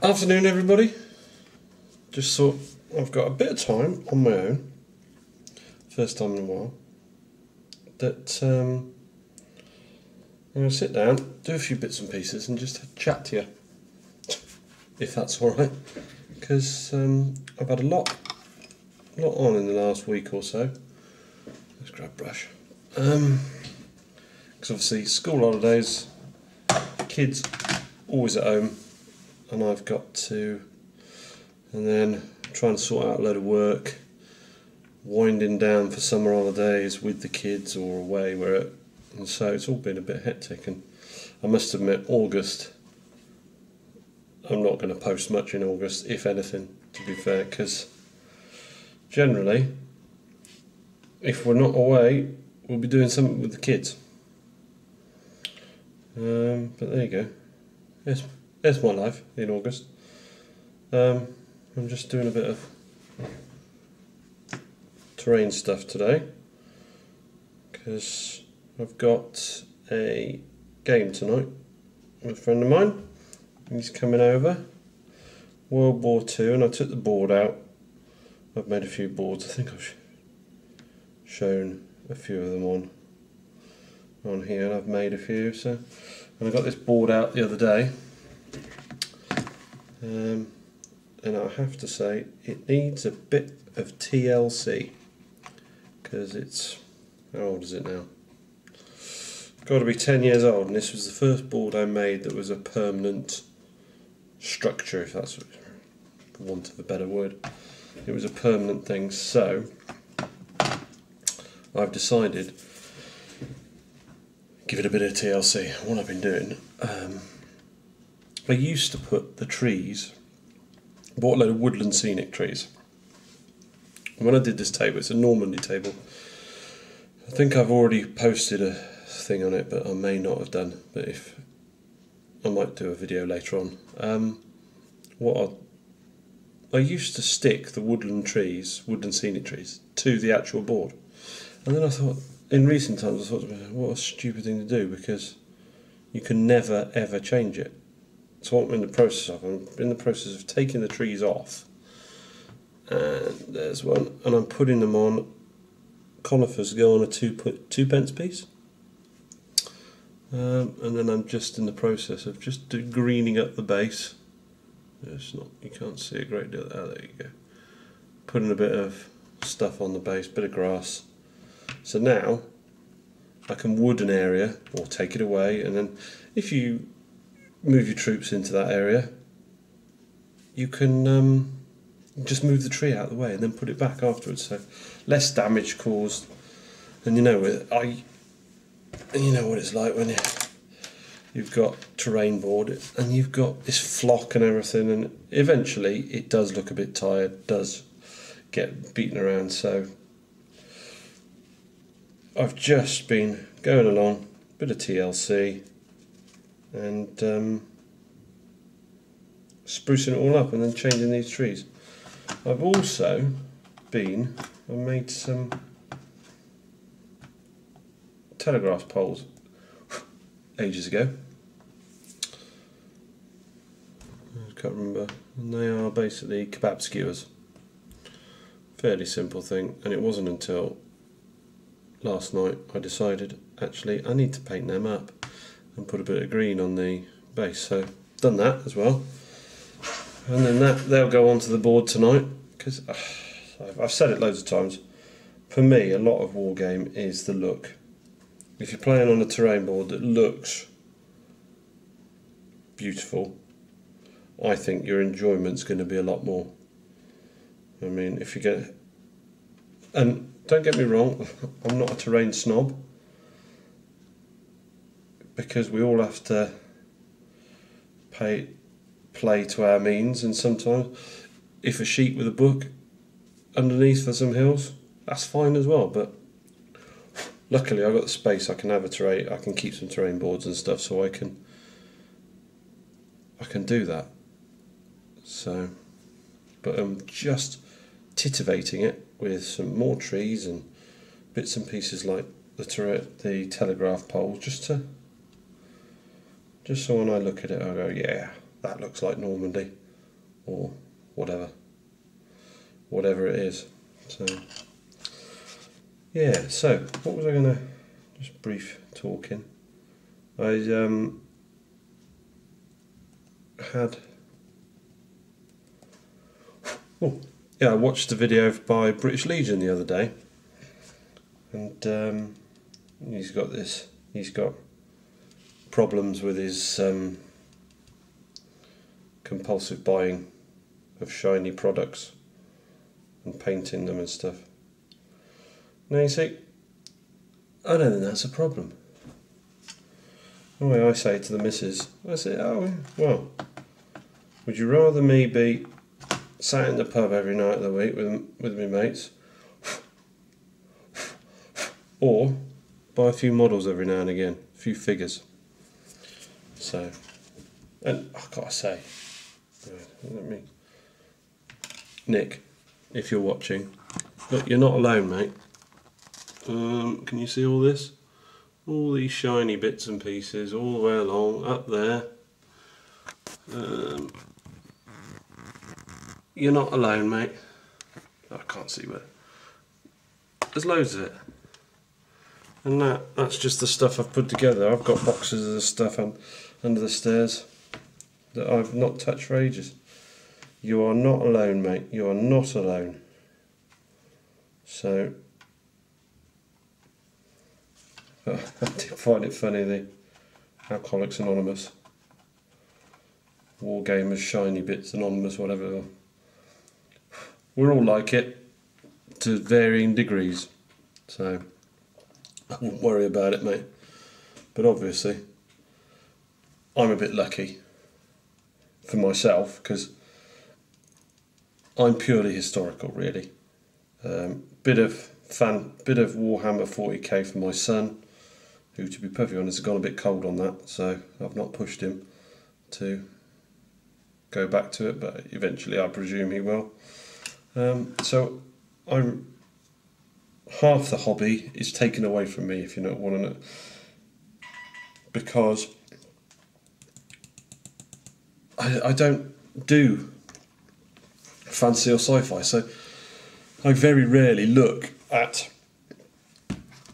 Afternoon, everybody. Just thought I've got a bit of time on my own, first time in a while, that I'm going to sit down, do a few bits and pieces and just chat to you, if that's alright, because I've had a lot on in the last week or so. Let's grab a brush. Because obviously school holidays, kids always at home, and I've got to, and then trying to sort out a load of work, winding down for summer holidays with the kids or away and so it's all been a bit hectic. And I must admit, August, I'm not going to post much in August, if anything, to be fair, because generally, if we're not away, we'll be doing something with the kids. But there you go. There's my life in August. I'm just doing a bit of terrain stuff today because I've got a game tonight with a friend of mine. He's coming over. World War II, and I took the board out. I've made a few boards. I think I've shown a few of them on here, and I've made a few. So, and I got this board out the other day. And I have to say it needs a bit of TLC because it's, how old is it now? Got to be 10 years old, and this was the first board I made that was a permanent structure, if that's for want of a better word. It was a permanent thing, so I've decided give it a bit of TLC. What I've been doing, I used to put the trees, bought a load of woodland scenic trees. And when I did this table, it's a Normandy table. I think I've already posted a thing on it, but I may not have done. But if I might do a video later on. I used to stick the woodland scenic trees, to the actual board. And then I thought, in recent times, I thought, what a stupid thing to do, because you can never ever change it. So what I'm in the process of, taking the trees off, and there's one, and I'm putting them on conifers, go on a 2 pence piece, and then I'm just in the process of just greening up the base. It's not, you can't see a great deal. Oh, there you go. Putting a bit of stuff on the base, bit of grass. So now I can wood an area or take it away, and then if you move your troops into that area, you can just move the tree out of the way and then put it back afterwards, so less damage caused. And you know what it's like when you've got terrain board and you've got this flock and everything, and eventually it does look a bit tired, does get beaten around. So I've just been going along, bit of TLC, and sprucing it all up and then changing these trees. I've also I made some telegraph poles ages ago. I can't remember. And they are basically kebab skewers. Fairly simple thing, and it wasn't until last night I decided actually I need to paint them up and put a bit of green on the base, so done that as well. And then they'll go onto the board tonight, because I've said it loads of times, for me a lot of Wargame is the look. If you're playing on a terrain board that looks beautiful, I think your enjoyment's going to be a lot more. I mean, if you get, and don't get me wrong, I'm not a terrain snob, because we all have to play to our means, and sometimes if a sheet with a book underneath for some hills, that's fine as well. But luckily I've got the space, I can have I can keep some terrain boards and stuff, so I can do that. So, but I'm just titivating it with some more trees and bits and pieces like the telegraph poles, just so when I look at it I go, yeah, that looks like Normandy. or whatever it is. So yeah, so what was I gonna, just brief talking. I had, oh yeah, I watched a video by British Legion the other day, and he's got problems with his compulsive buying of shiny products and painting them and stuff. Now you see, I don't think that's a problem. The way I say to the missus, I say, oh well, would you rather me be sat in the pub every night of the week with my mates, or buy a few models every now and again, a few figures? So, and I've got to say, Nick, if you're watching, look, you're not alone, mate. Can you see all this? All these shiny bits and pieces all the way along, up there. You're not alone, mate. I can't see where. There's loads of it. And that's just the stuff I've put together. I've got boxes of the stuff under the stairs that I've not touched for ages. You are not alone, mate. You are not alone. So, I do find it funny, the Alcoholics Anonymous, Wargamers, Shiny Bits Anonymous, whatever. We're all like it, to varying degrees. So, I won't worry about it, mate. But obviously, I'm a bit lucky for myself, because I'm purely historical, really. Bit of Warhammer 40k for my son, who, to be perfectly honest, has gone a bit cold on that, so I've not pushed him to go back to it, but eventually I presume he will. So half the hobby is taken away from me, if you know what I know, because I don't do fantasy or sci-fi, so I very rarely look at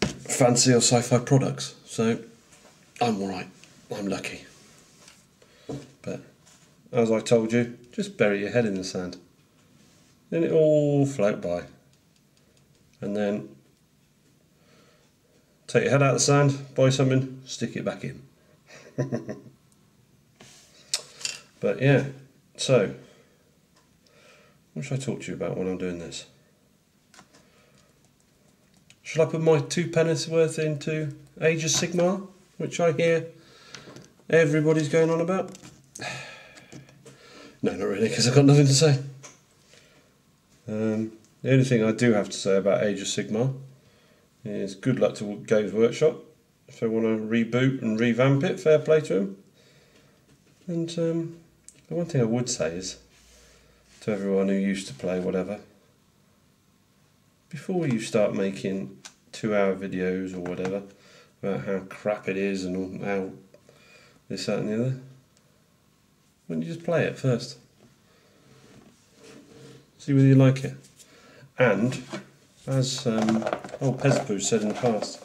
fantasy or sci-fi products, so I'm alright, I'm lucky. But as I told you, just bury your head in the sand, then it all float by, and then take your head out of the sand, buy something, stick it back in. But yeah, so what should I talk to you about when I'm doing this? Shall I put my 2 pennies worth into Age of Sigmar, which I hear everybody's going on about? No, not really, because I've got nothing to say. The only thing I do have to say about Age of Sigmar is good luck to Games Workshop. If they want to reboot and revamp it, fair play to them. And the one thing I would say is, to everyone who used to play whatever, before you start making 2-hour videos or whatever about how crap it is and how this, that and the other, why don't you just play it first? See whether you like it. And, as old Pezapoo said in the past,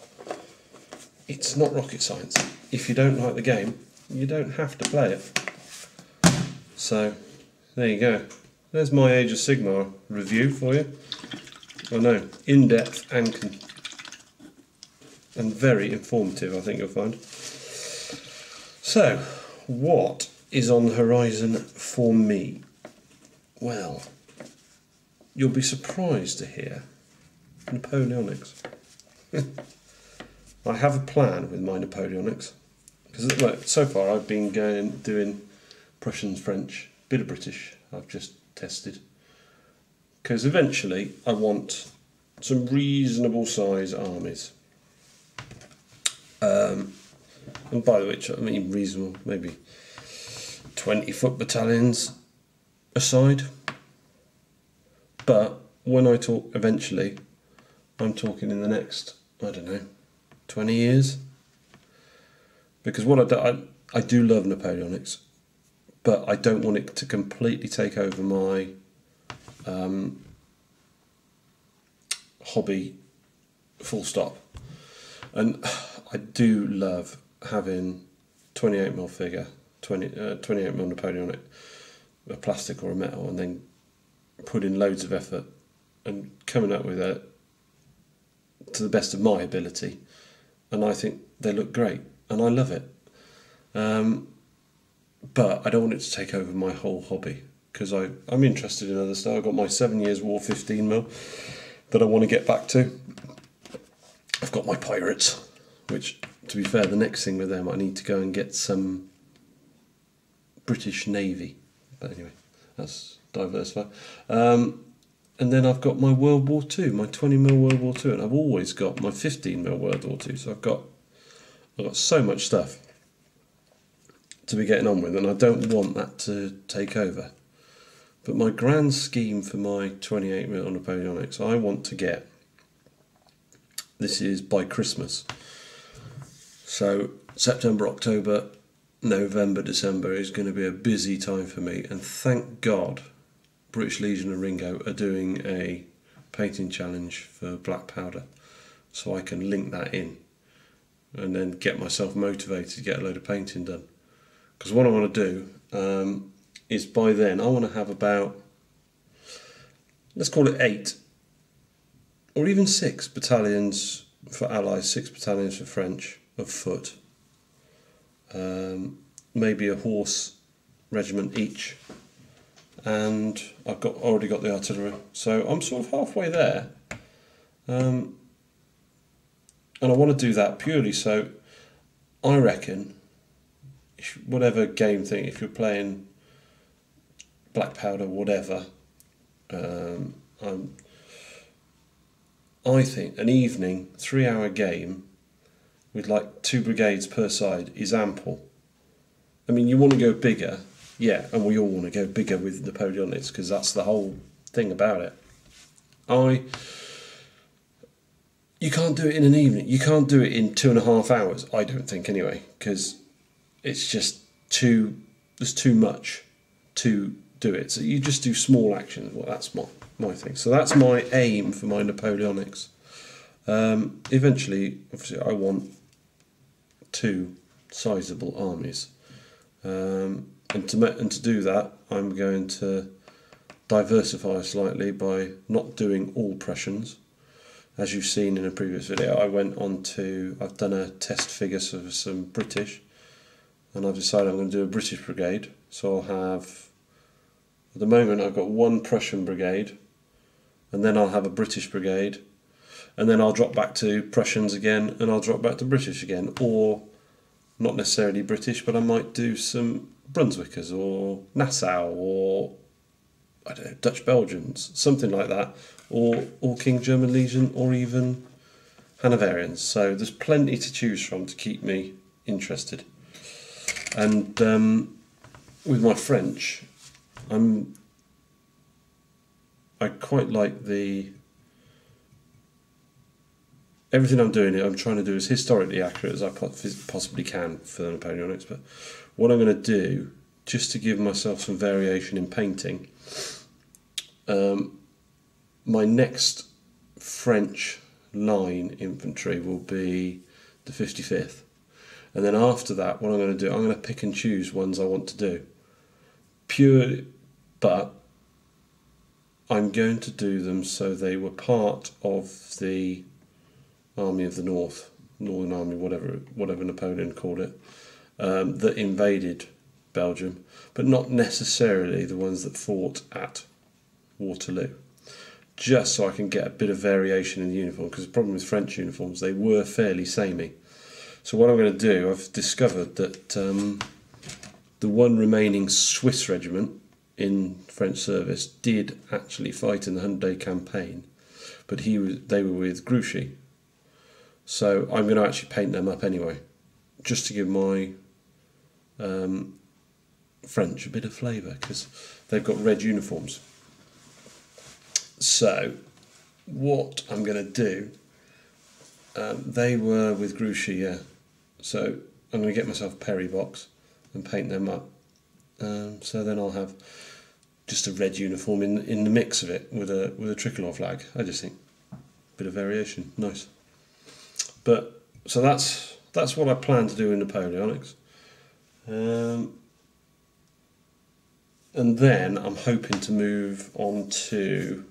it's not rocket science. If you don't like the game, you don't have to play it. So, there you go. There's my Age of Sigmar review for you. I know, in-depth and very informative, I think you'll find. So, what is on the horizon for me? Well, you'll be surprised to hear Napoleonics. I have a plan with my Napoleonics, because well, so far I've been doing Prussian, French, bit of British I've just tested, because eventually I want some reasonable size armies, and by which I mean reasonable, maybe 20-foot battalions aside. But when I talk eventually, I'm talking in the next, I don't know, 20 years. Because what I do love Napoleonics, but I don't want it to completely take over my hobby, full stop. And I do love having 28mm figure, 28mm Napoleonic, a plastic or a metal, and then putting loads of effort and coming up with it to the best of my ability. And I think they look great, and I love it. But I don't want it to take over my whole hobby, because I'm interested in other stuff. I've got my 7 Years War 15mm that I want to get back to. I've got my Pirates, which, to be fair, the next thing with them, I need to go and get some British Navy. But anyway, that's diversified. And then I've got my World War II, my 20mm World War II, and I've always got my 15mm World War II. So I've got so much stuff to be getting on with, and I don't want that to take over. But my grand scheme for my 28mm Napoleonics, I want to get, this is by Christmas. So September, October, November, December is going to be a busy time for me, and thank God British Legion and Ringo are doing a painting challenge for black powder, so I can link that in and then get myself motivated to get a load of painting done. Because what I want to do is by then I want to have about, let's call it 8 or even 6 battalions for Allies, 6 battalions for French of foot, maybe a horse regiment each, and I've already got the artillery, so I'm sort of halfway there. And I want to do that purely so I reckon, whatever game thing, if you're playing black powder, whatever, I think an evening 3-hour game with like 2 brigades per side is ample. I mean, you want to go bigger, yeah, and we all want to go bigger with Napoleonics, because that's the whole thing about it. You can't do it in an evening. You can't do it in 2.5 hours, I don't think, anyway, because it's just there's too much to do it. So you just do small actions. Well, that's my thing. So that's my aim for my Napoleonics. Eventually, obviously, I want 2 sizable armies. And to do that, I'm going to diversify slightly by not doing all Prussians. As you've seen in a previous video, I've done a test figure for some British, and I've decided I'm going to do a British brigade. So I'll have, at the moment I've got 1 Prussian brigade, and then I'll have a British brigade, and then I'll drop back to Prussians again, and I'll drop back to British again, or not necessarily British, but I might do some Brunswickers or Nassau or, I don't know, Dutch Belgians, something like that, or King German Legion, or even Hanoverians. So there's plenty to choose from to keep me interested. And with my French, I quite like everything I'm doing here, I'm trying to do as historically accurate as I possibly can for the Napoleonics. But what I'm going to do, just to give myself some variation in painting, my next French line infantry will be the 55th. And then after that, what I'm going to do, I'm going to pick and choose ones I want to do. But I'm going to do them so they were part of the Army of the North, Northern Army, whatever Napoleon called it, that invaded Belgium, but not necessarily the ones that fought at Waterloo. Just so I can get a bit of variation in the uniform, because the problem with French uniforms, they were fairly samey. So what I'm going to do, I've discovered that the one remaining Swiss regiment in French service did actually fight in the 100-day campaign, but they were with Grouchy. So I'm going to actually paint them up anyway, just to give my French a bit of flavour, because they've got red uniforms. So what I'm going to do, they were with Grouchy, yeah. So I'm going to get myself a Perry box and paint them up. So then I'll have just a red uniform in the mix of it with a tricolour flag. I just think a bit of variation, nice. But so that's what I plan to do in Napoleonics. And then I'm hoping to move on to,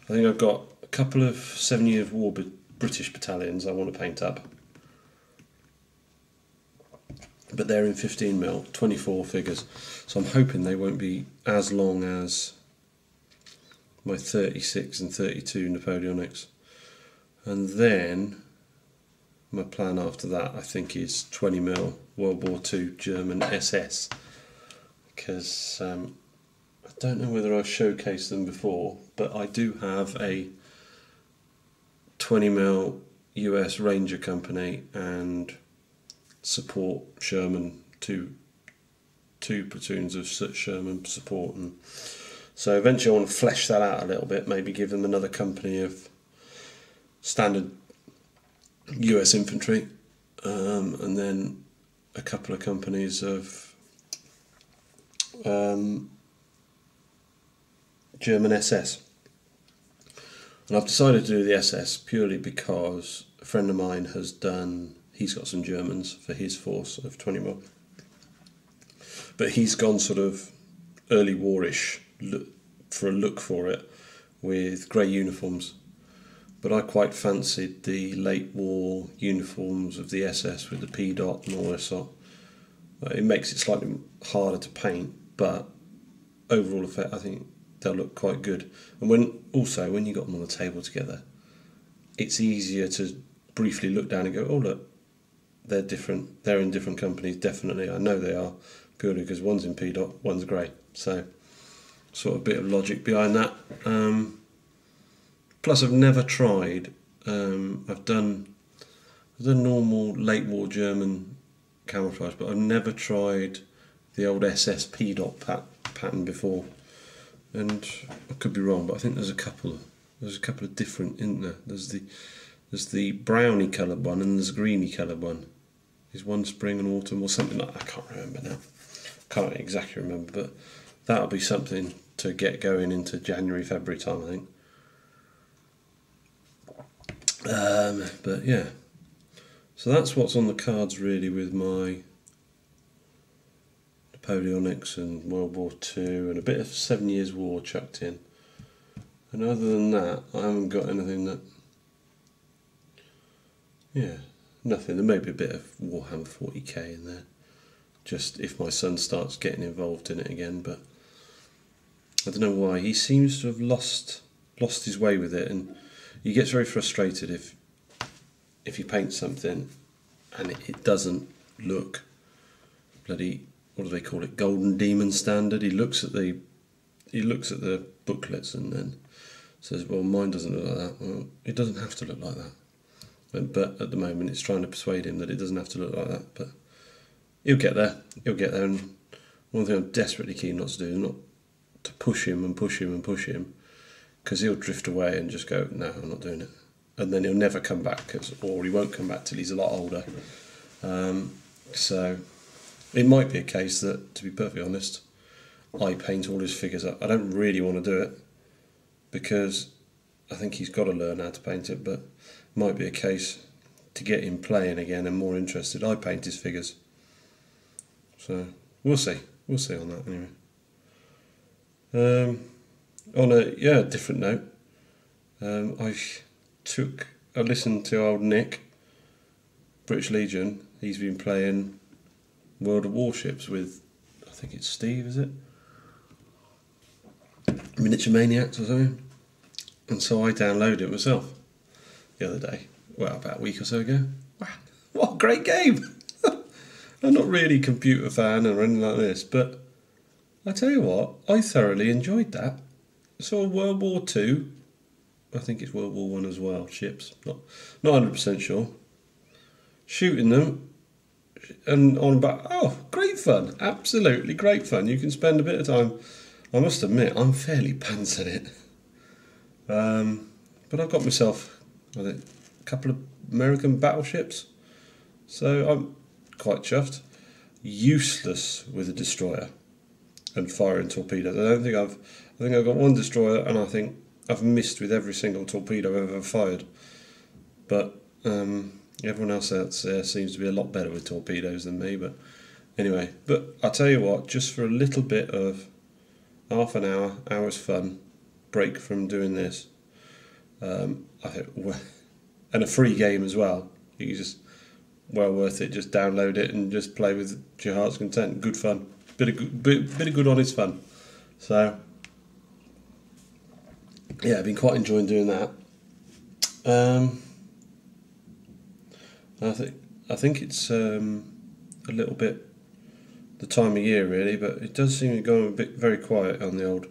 I think I've got a couple of 7 Years' War British battalions I want to paint up. But they're in 15mm, 24 figures. So I'm hoping they won't be as long as my 36 and 32 Napoleonics. And then my plan after that, I think, is 20mm World War II German SS. Because I don't know whether I've showcased them before, but I do have a 20mm US Ranger Company and support Sherman, two platoons of Sherman support, and so eventually I want to flesh that out a little bit, maybe give them another company of standard US infantry, and then a couple of companies of German SS. And I've decided to do the SS purely because a friend of mine has done, he's got some Germans for his force of 20mm, but he's gone sort of early warish for a look for it with grey uniforms. But I quite fancied the late war uniforms of the SS with the P dot and all this sort. It makes it slightly harder to paint, but overall effect, I think they'll look quite good. And when you got them on the table together, it's easier to briefly look down and go, oh look, they're different. They're in different companies, definitely. I know they are, purely because one's in P dot, one's grey. So, sort of a bit of logic behind that. Plus, I've never tried. I've done normal late war German camouflage, but I've never tried the old SS P dot pattern before. And I could be wrong, but I think there's a couple of different in there. There's the browny coloured one and there's a greeny coloured one. Is one spring and autumn or something like that? I can't remember now. Can't exactly remember, but that'll be something to get going into January, February time, I think. But yeah, so that's what's on the cards really with my Napoleonics and World War II and a bit of 7 Years' War chucked in. And other than that, I haven't got anything that, yeah, nothing. There may be a bit of Warhammer 40k in there, just if my son starts getting involved in it again, but I don't know why. He seems to have lost his way with it, and he gets very frustrated if you paint something and it doesn't look bloody, what do they call it, Golden Demon standard. He looks at the booklets and then says, well, mine doesn't look like that. Well, it doesn't have to look like that. But at the moment it's trying to persuade him that it doesn't have to look like that. But he'll get there. And one thing I'm desperately keen not to do is not to push him, because he'll drift away and just go, no, I'm not doing it. And then he'll never come back, or he won't come back till he's a lot older. So it might be a case that, to be perfectly honest, I paint all his figures up. I don't really want to do it because I think he's got to learn how to paint it, but it might be a case to get him playing again and more interested, I paint his figures. So we'll see on that anyway. On a different note, I listened to old Nick, British Legion. He's been playing World of Warships with, I think it's Steve, is it? Miniature Maniacs or something. And so I downloaded it myself the other day. Well, about a week or so ago. Wow, what a great game! I'm not really a computer fan or anything like this, but I tell you what, I thoroughly enjoyed that. So World War II, I think it's World War I as well, ships, not 100% sure. Shooting them and on about, oh, great fun, absolutely great fun. You can spend a bit of time, I must admit, I'm fairly pants at it. But I've got myself, I think, a couple of American battleships, so I'm quite chuffed. Useless with a destroyer. and firing torpedoes. I think I've got one destroyer, and I think I've missed with every single torpedo I've ever fired. But everyone else out there seems to be a lot better with torpedoes than me. But anyway, but I tell you what, just for a little bit of half an hour's fun break from doing this, I think, and a free game as well. You can just, well worth it. Just download it and just play with your heart's content. Good fun, bit of good honest fun. So yeah, I've been quite enjoying doing that. I think it's a little bit the time of year really, but it does seem to go a bit very quiet on the old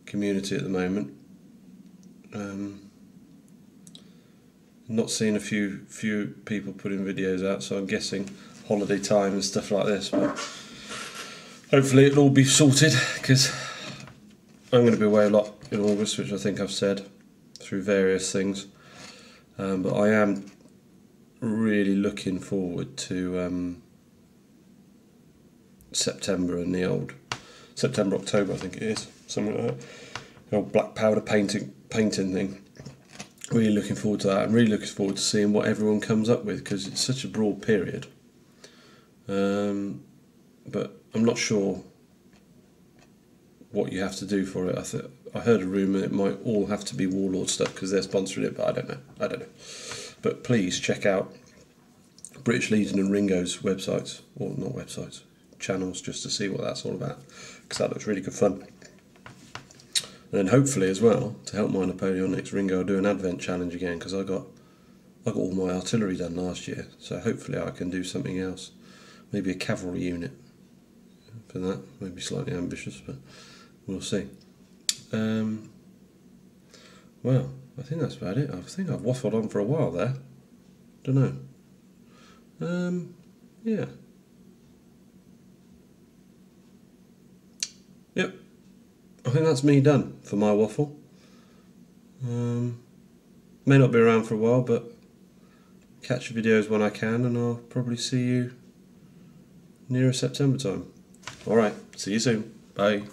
community at the moment. Not seeing a few people putting videos out, so I'm guessing holiday time and stuff like this. But hopefully it'll all be sorted, because I'm going to be away a lot in August, which I think I've said through various things. But I am really looking forward to September and the old September, October, I think it is, something like that. The old black powder painting thing. Really looking forward to that. I'm really looking forward to seeing what everyone comes up with, because it's such a broad period. But I'm not sure what you have to do for it. I heard a rumour it might all have to be Warlord stuff because they're sponsoring it, but I don't know. But please check out British Legion and Ringo's websites, or not websites, channels, just to see what that's all about, because that looks really good fun. And then hopefully as well, to help my Napoleonics, Ringo will do an advent challenge again, because I got all my artillery done last year, so hopefully I can do something else, maybe a cavalry unit for that. Maybe slightly ambitious, but we'll see. Well, I think that's about it. I think I've waffled on for a while there. Don't know. Yeah. Yep. I think that's me done for my waffle. May not be around for a while, but catch your videos when I can, and I'll probably see you nearer September time. Alright, see you soon. Bye.